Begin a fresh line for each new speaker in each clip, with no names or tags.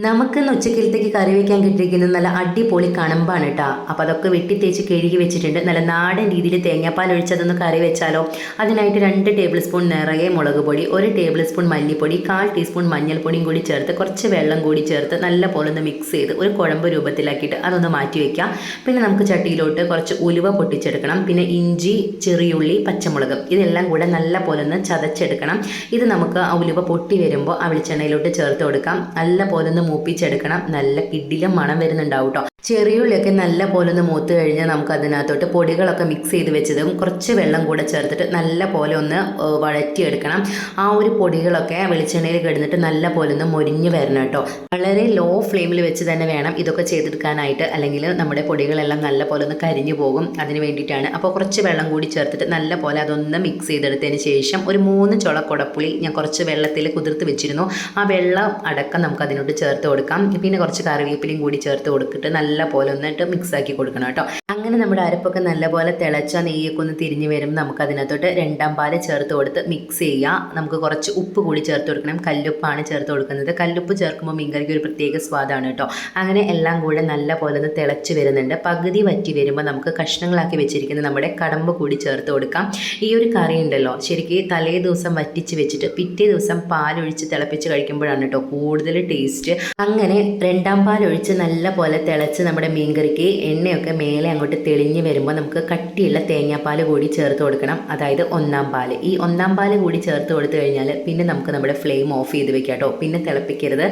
നമുക്കിന്ന് ഉച്ചക്കലത്തേക്ക് കറി വയ്ക്കാൻ കിട്ടിയിരിക്കുന്നത് നല്ല അടിപൊളി കണമ്പാണ് കേട്ടോ. അപ്പോൾ അതൊക്കെ വെട്ടി തേച്ച് കഴുകി വെച്ചിട്ടുണ്ട്. നല്ല നാടൻ രീതിയിൽ തേങ്ങാപ്പാൽ ഒഴിച്ചതൊന്ന് കറി വെച്ചാലോ. അതിനായിട്ട് 2 ടേബിൾ സ്പൂൺ നിറയെ മുളക് പൊടി, 1 ടേബിൾ സ്പൂൺ മല്ലിപ്പൊടി, 1/4 ടീസ്പൂൺ മഞ്ഞൾപ്പൊടിയും കൂടി ചേർത്ത് കുറച്ച് വെള്ളം കൂടി ചേർത്ത് നല്ല പോലെ ഒന്ന് മിക്സ് ചെയ്ത് ഒരു കുഴമ്പ് രൂപത്തിലാക്കിയിട്ട് അതൊന്ന് മാറ്റി വയ്ക്കാം. പിന്നെ നമുക്ക് ചട്ടിയിലോട്ട് കുറച്ച് ഉലുവ പൊട്ടിച്ചെടുക്കണം. പിന്നെ ഇഞ്ചി, ചെറിയുള്ളി, പച്ചമുളക് ഇതെല്ലാം കൂടെ നല്ല പോലെ ഒന്ന് ചതച്ചെടുക്കണം. ഇത് നമുക്ക് ആ ഉലുവ പൊട്ടി വരുമ്പോൾ ആ വെളിച്ചെണ്ണയിലോട്ട് ചേർത്ത് കൊടുക്കാം. നല്ല പോലെ ഒന്ന് മൂപ്പിച്ചെടുക്കണം. നല്ല കിടിലം മണം വരുന്നുണ്ടാവും കേട്ടോ. ചെറിയുള്ളിയൊക്കെ നല്ല പോലെ ഒന്ന് മൂത്ത് കഴിഞ്ഞാൽ നമുക്ക് അതിനകത്തോട്ട് പൊടികളൊക്കെ മിക്സ് ചെയ്ത് വെച്ചതും കുറച്ച് വെള്ളം കൂടെ ചേർത്തിട്ട് നല്ല പോലെ ഒന്ന് വഴറ്റിയെടുക്കണം. ആ ഒരു പൊടികളൊക്കെ വെളിച്ചെണ്ണയിൽ കിടന്നിട്ട് നല്ല പോലെ ഒന്ന് മൊരിഞ്ഞ് വരണം കേട്ടോ. വളരെ ലോ ഫ്ലെയിമിൽ വെച്ച് തന്നെ വേണം ഇതൊക്കെ ചെയ്തെടുക്കാനായിട്ട്, അല്ലെങ്കിൽ നമ്മുടെ പൊടികളെല്ലാം നല്ല പോലെ ഒന്ന് കരിഞ്ഞു പോകും. അതിന് വേണ്ടിയിട്ടാണ്. അപ്പോൾ കുറച്ച് വെള്ളം കൂടി ചേർത്തിട്ട് നല്ല പോലെ അതൊന്ന് മിക്സ് ചെയ്തെടുത്തതിന് ശേഷം ഒരു 3 ചുള കുടപ്പുളി ഞാൻ കുറച്ച് വെള്ളത്തിൽ കുതിർത്ത് വെച്ചിരുന്നു. ആ വെള്ളം അടക്കം നമുക്ക് അതിനോട്ട് ചേർത്ത് കൊടുക്കാം. പിന്നെ കുറച്ച് കറിവേപ്പിലയും കൂടി ചേർത്ത് കൊടുത്തിട്ട് നല്ല പോലെ ഒന്നിട്ട് മിക്സ് ആക്കി കൊടുക്കണം കേട്ടോ. അങ്ങനെ നമ്മുടെ അരപ്പൊക്കെ നല്ലപോലെ തിളച്ച നെയ്യൊക്കെ ഒന്ന് തിരിഞ്ഞ് വരുമ്പോൾ നമുക്ക് അതിനകത്തോട്ട് 2ാം പാല് ചേർത്ത് കൊടുത്ത് മിക്സ് ചെയ്യുക. നമുക്ക് കുറച്ച് ഉപ്പ് കൂടി ചേർത്ത് കൊടുക്കണം. കല്ലുപ്പാണ് ചേർത്ത് കൊടുക്കുന്നത്. കല്ലുപ്പ് ചേർക്കുമ്പോൾ മീൻകറിക്ക് ഒരു പ്രത്യേക സ്വാദാണ് കേട്ടോ. അങ്ങനെ എല്ലാം കൂടെ നല്ല പോലെ ഒന്ന് തിളച്ച് വരുന്നുണ്ട്. പകുതി വറ്റി വരുമ്പോൾ നമുക്ക് കഷ്ണങ്ങളാക്കി വെച്ചിരിക്കുന്ന നമ്മുടെ കടമ്പ് കൂടി ചേർത്ത് കൊടുക്കാം. ഈ ഒരു കറി ഉണ്ടല്ലോ ശരിക്കും തലേ ദിവസം വറ്റിച്ച് വെച്ചിട്ട് പിറ്റേ ദിവസം പാലൊഴിച്ച് തിളപ്പിച്ച് കഴിക്കുമ്പോഴാണ് കേട്ടോ കൂടുതൽ ടേസ്റ്റ്. അങ്ങനെ 2ാം പാലൊഴിച്ച് നല്ല പോലെ തിളച്ച് നമ്മുടെ മീൻകറിക്ക് എണ്ണയൊക്കെ മേലെ അങ്ങോട്ട് തെളിഞ്ഞ് വരുമ്പോൾ നമുക്ക് കട്ടിയുള്ള തേങ്ങാപ്പാൽ കൂടി ചേർത്ത് കൊടുക്കണം. അതായത് 1ാം പാല്. ഈ 1ാം പാല് കൂടി ചേർത്ത് കൊടുത്തു കഴിഞ്ഞാൽ പിന്നെ നമുക്ക് നമ്മുടെ ഫ്ലെയിം ഓഫ് ചെയ്ത് വെക്കാം കേട്ടോ. പിന്നെ തിളപ്പിക്കരുത്.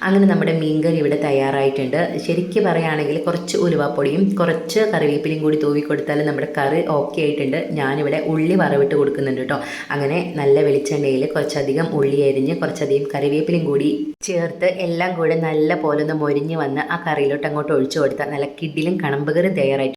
അങ്ങനെ നമ്മുടെ മീൻകറി ഇവിടെ തയ്യാറായിട്ടുണ്ട്. ശരിക്കും പറയുകയാണെങ്കിൽ കുറച്ച് ഉലുവാപ്പൊടിയും കുറച്ച് കറിവേപ്പിലയും കൂടി തൂവി കൊടുത്താൽ നമ്മുടെ കറി ഓക്കെ ആയിട്ടുണ്ട്. ഞാനിവിടെ ഉള്ളി വറവിട്ട് കൊടുക്കുന്നുണ്ട് കേട്ടോ. അങ്ങനെ നല്ല വെളിച്ചെണ്ണയിൽ കുറച്ചധികം ഉള്ളി അരിഞ്ഞ് കുറച്ചധികം കറിവേപ്പിലയും കൂടി ചേർത്ത് എല്ലാം കൂടെ നല്ല പോലെ ഒന്ന് മൊരിഞ്ഞ് വന്ന് ആ കറിയിലോട്ട് അങ്ങോട്ട് ഒഴിച്ചു കൊടുത്താൽ നല്ല കിഡിലും കണമ്പ് കറി തയ്യാറായിട്ട്